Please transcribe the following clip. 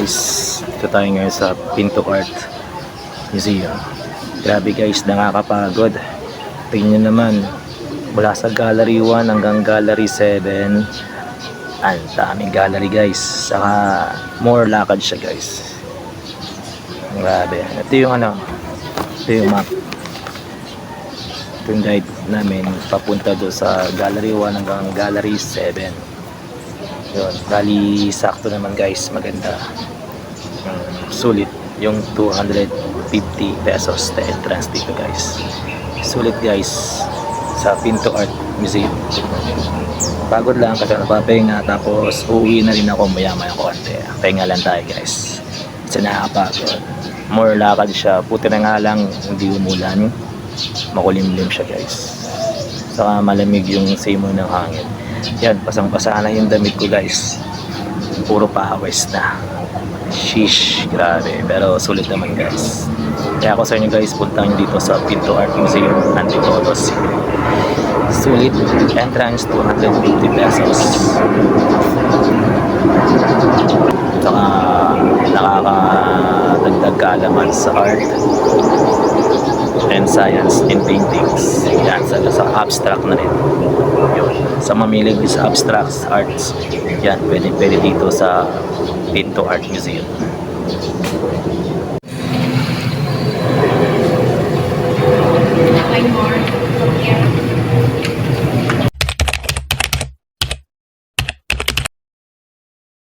guys, ito tayo ngayon sa Pinto Art Museum. Grabe guys, nakakapagod. Tingnan nyo naman, mula sa Gallery 1 hanggang Gallery 7, ang daming gallery guys. Saka more lakad siya guys. Grabe. Ito yung ito yung map. Ito yung guide namin papunta do sa Gallery 1 hanggang Gallery 7. Yun, bali sakto naman guys, maganda. Sulit yung 250 pesos na entrance dito guys. Sulit guys sa Pinto Art Museum. Pagod lang kasi napapahinga, tapos uuwi na rin ako maya-maya konti. Pahinga lang tayo guys. Kasi nakakapagod. More lakad siya. Puti na nga lang hindi umulan. Makulimlim siya guys. Saka malamig yung simoy ng hangin. Yan, pasang-pasa na yung damit ko guys. Puro pawis na. Sheesh, grabe. Pero sulit naman guys. Kaya ako sa inyo guys, punta nyo dito sa Pinto Art Museum, Antipolo City. Sulit, entrance 250 pesos. Saka nakakadagdag kaalaman sa art and science in paintings. Yan, sa abstract na rin. Yun. Sa mamilig sa abstract arts, yan, pwede dito sa Pinto Art Museum.